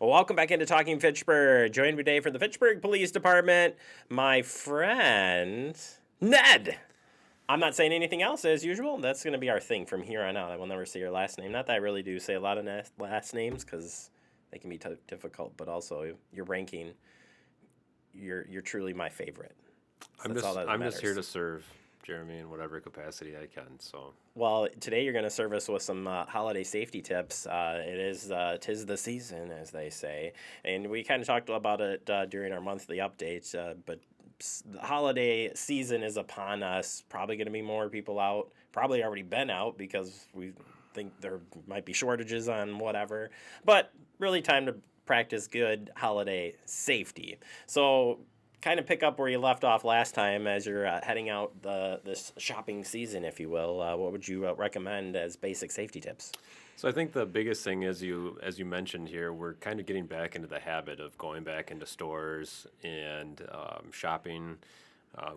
Well, welcome back into Talking Fitchburg. Joined today from the Fitchburg Police Department, my friend Ned. I'm not saying anything else as usual. That's going to be our thing from here on out. I will never say your last name. Not that I really do say a lot of last names because they can be difficult, but also your ranking. You're truly my favorite. So that's all that I'm just here matters. to serve Jeremy in whatever capacity I can. So Well, today you're going to serve us with some holiday safety tips. Tis the season, as they say, and we kind of talked about it during our monthly updates. But the holiday season is upon us. Probably going to be more people out. Probably already been out because we think there might be shortages on whatever. But really, time to practice good holiday safety. So kind of pick up where you left off last time as you're heading out this shopping season, if you will. What would you recommend as basic safety tips? So I think the biggest thing is as you mentioned here, we're kind of getting back into the habit of going back into stores and shopping,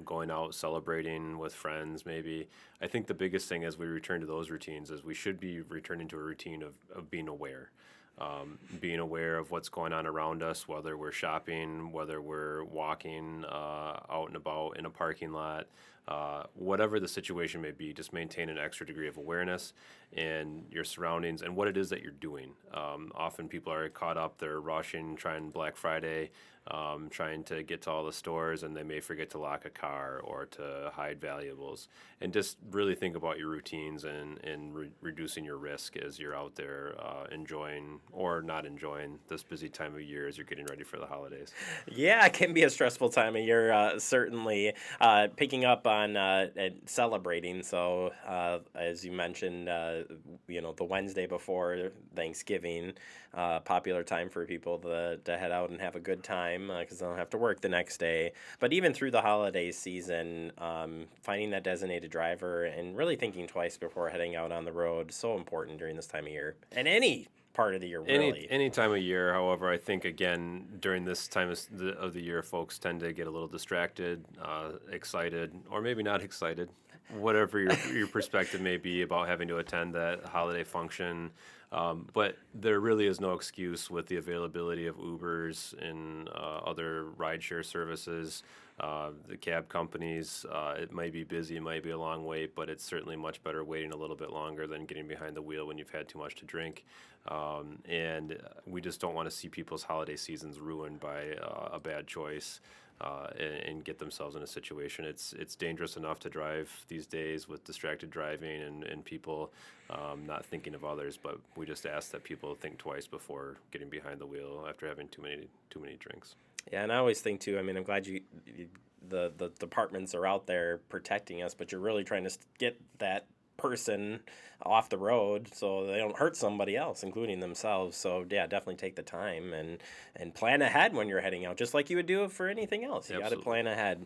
going out celebrating with friends. Maybe I think the biggest thing as we return to those routines is we should be returning to a routine of being aware. Being aware of what's going on around us, whether we're shopping, whether we're walking out and about in a parking lot, whatever the situation may be, just maintain an extra degree of awareness in your surroundings and what it is that you're doing. Often people are caught up, they're rushing, trying Black Friday, trying to get to all the stores, and they may forget to lock a car or to hide valuables. And just really think about your routines and reducing your risk as you're out there enjoying or not enjoying this busy time of year as you're getting ready for the holidays. Yeah, it can be a stressful time of year, certainly. Picking up on and celebrating. So, as you mentioned, the Wednesday before Thanksgiving, popular time for people to head out and have a good time because they don't have to work the next day. But even through the holiday season, finding that designated driver and really thinking twice before heading out on the road, so important during this time of year. And any part of the year, really. Any time of year, however, I think again during this time of the year, folks tend to get a little distracted, excited, or maybe not excited, whatever your perspective may be about having to attend that holiday function. But there really is no excuse with the availability of Ubers and other rideshare services. The cab companies, it might be busy, it might be a long wait, but it's certainly much better waiting a little bit longer than getting behind the wheel when you've had too much to drink. And we just don't want to see people's holiday seasons ruined by a bad choice. And get themselves in a situation. It's dangerous enough to drive these days with distracted driving and people not thinking of others. But we just ask that people think twice before getting behind the wheel after having too many drinks. Yeah, and I always think too. I mean, I'm glad the departments are out there protecting us, but you're really trying to get that person off the road so they don't hurt somebody else, including themselves. So yeah, definitely take the time and plan ahead when you're heading out, just like you would do for anything else. You got to plan ahead.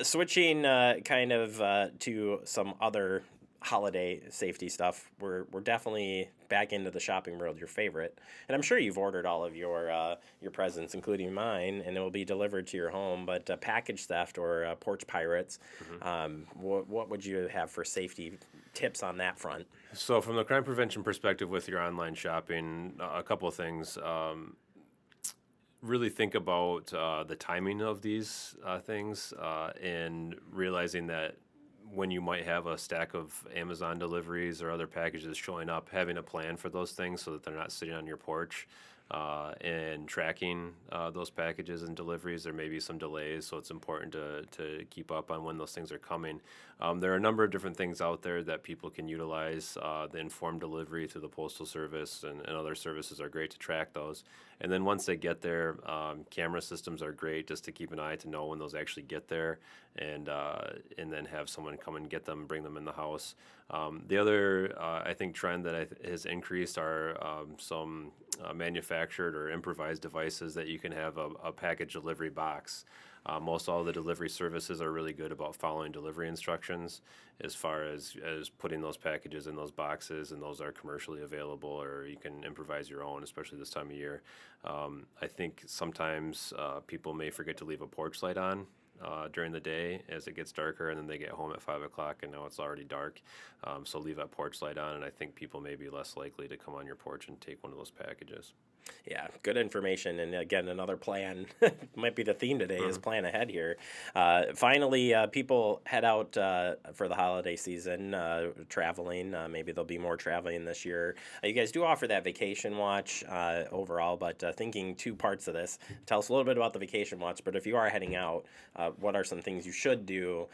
Switching to some other holiday safety stuff, we're definitely back into the shopping world, your favorite, and I'm sure you've ordered all of your presents, including mine, and it will be delivered to your home. But package theft or porch pirates, what would you have for safety tips on that front? So, from the crime prevention perspective, with your online shopping, a couple of things. Really think about the timing of these things and realizing that when you might have a stack of Amazon deliveries or other packages showing up, having a plan for those things so that they're not sitting on your porch and tracking those packages and deliveries. There may be some delays, so it's important to keep up on when those things are coming. There are a number of different things out there that people can utilize. The informed delivery through the Postal Service and other services are great to track those. And then once they get there, camera systems are great just to keep an eye to know when those actually get there, and then have someone come and get them, bring them in the house. The other, I think, trend that has increased are some manufactured or improvised devices that you can have a package delivery box. Most all the delivery services are really good about following delivery instructions as far as putting those packages in those boxes, and those are commercially available, or you can improvise your own, especially this time of year. I think sometimes people may forget to leave a porch light on during the day as it gets darker, and then they get home at 5 o'clock and now it's already dark. So leave that porch light on, and I think people may be less likely to come on your porch and take one of those packages. Yeah, good information. And again, another plan might be the theme today is Mhm. plan ahead here. Finally, people head out for the holiday season, traveling. Maybe there'll be more traveling this year. You guys do offer that vacation watch overall, but thinking two parts of this. Tell us a little bit about the vacation watch, but if you are heading out, what are some things you should do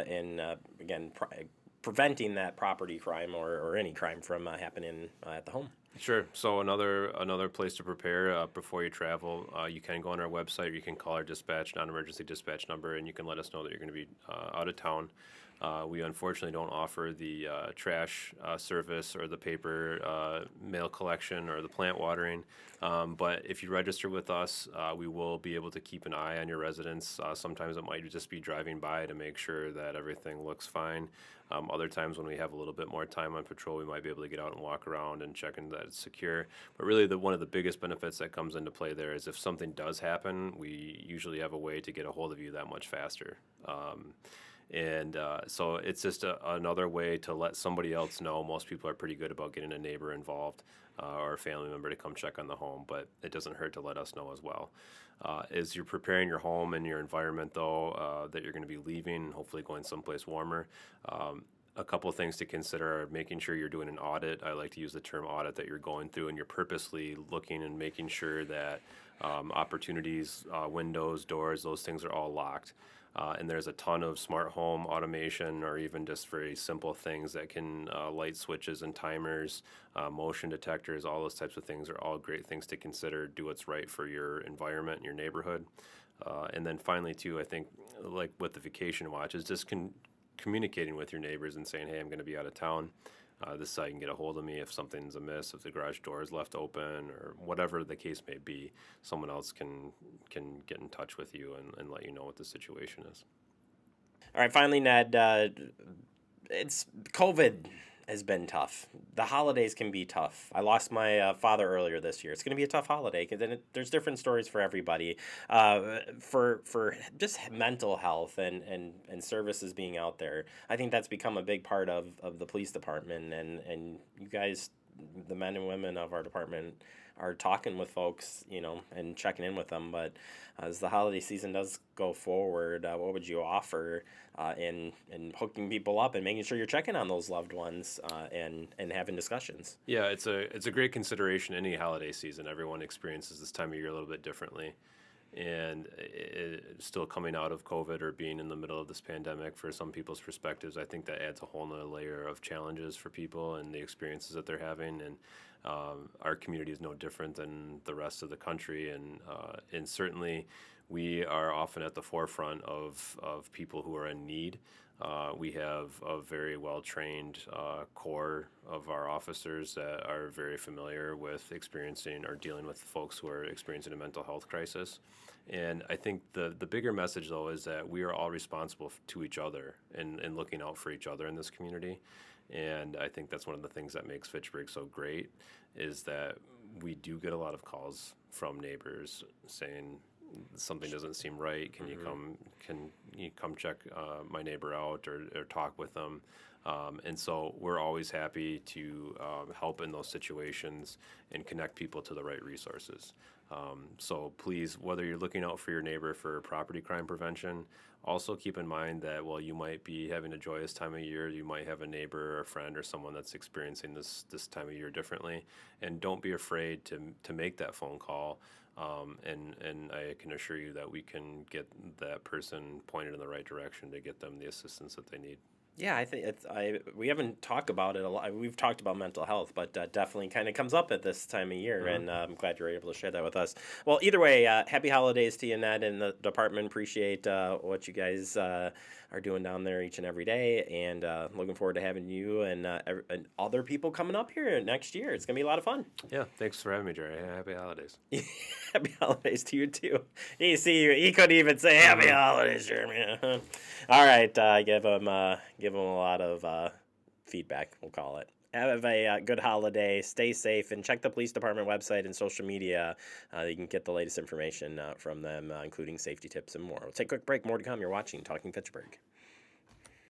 in, again, preventing that property crime or any crime from happening at the home? Sure. So another place to prepare before you travel, you can go on our website, or you can call our dispatch, non-emergency dispatch number, and you can let us know that you're going to be out of town. We unfortunately don't offer the trash service or the paper mail collection or the plant watering. But if you register with us, we will be able to keep an eye on your residence. Sometimes it might just be driving by to make sure that everything looks fine. Other times when we have a little bit more time on patrol, we might be able to get out and walk around and check in that it's secure. But really, one of the biggest benefits that comes into play there is if something does happen, we usually have a way to get a hold of you that much faster. So it's just another way to let somebody else know. Most people are pretty good about getting a neighbor involved or a family member to come check on the home, but it doesn't hurt to let us know as well. As you're preparing your home and your environment, though, that you're going to be leaving, hopefully going someplace warmer, a couple of things to consider are making sure you're doing an audit. I like to use the term audit, that you're going through and you're purposely looking and making sure that opportunities, windows, doors, those things are all locked. And there's a ton of smart home automation, or even just very simple things that can light switches and timers, motion detectors, all those types of things are all great things to consider. Do what's right for your environment and your neighborhood. And then finally, too, I think, like with the vacation watch, is just communicating with your neighbors and saying, hey, I'm going to be out of town. This is how you can get a hold of me if something's amiss, if the garage door is left open, or whatever the case may be. Someone else can get in touch with you and let you know what the situation is. All right, finally, Ned, it's COVID has been tough. The holidays can be tough. I lost my father earlier this year. It's going to be a tough holiday because there's different stories for everybody. For just mental health and services being out there, I think that's become a big part of the police department, and you guys, the men and women of our department, are talking with folks, and checking in with them. But as the holiday season does go forward, what would you offer in hooking people up and making sure you're checking on those loved ones and having discussions? Yeah, it's a great consideration any holiday season. Everyone experiences this time of year a little bit differently. And still coming out of COVID or being in the middle of this pandemic, for some people's perspectives, I think that adds a whole nother layer of challenges for people and the experiences that they're having. And our community is no different than the rest of the country. And certainly we are often at the forefront of people who are in need. We have a very well-trained core of our officers that are very familiar with experiencing or dealing with folks who are experiencing a mental health crisis. And I think the bigger message, though, is that we are all responsible to each other and looking out for each other in this community. And I think that's one of the things that makes Fitchburg so great, is that we do get a lot of calls from neighbors saying, something doesn't seem right. Can you come check my neighbor out or talk with them? And so we're always happy to help in those situations and connect people to the right resources. So please, whether you're looking out for your neighbor for property crime prevention, also keep in mind that while you might be having a joyous time of year, you might have a neighbor or a friend or someone that's experiencing this time of year differently. And don't be afraid to make that phone call. And I can assure you that we can get that person pointed in the right direction to get them the assistance that they need. Yeah, I think we haven't talked about it a lot. We've talked about mental health, but definitely kind of comes up at this time of year, and I'm glad you're able to share that with us. Well, either way, happy holidays to you, Ned, and the department. Appreciate what you guys are doing down there each and every day, and looking forward to having you and other people coming up here next year. It's going to be a lot of fun. Yeah, thanks for having me, Jerry. Happy holidays. Happy holidays to you, too. He couldn't even say happy holidays, Jeremy. All right, give him a lot of feedback, we'll call it. Have a good holiday. Stay safe, and check the police department website and social media. You can get the latest information from them, including safety tips and more. We'll take a quick break. More to come. You're watching Talking Fitchburg.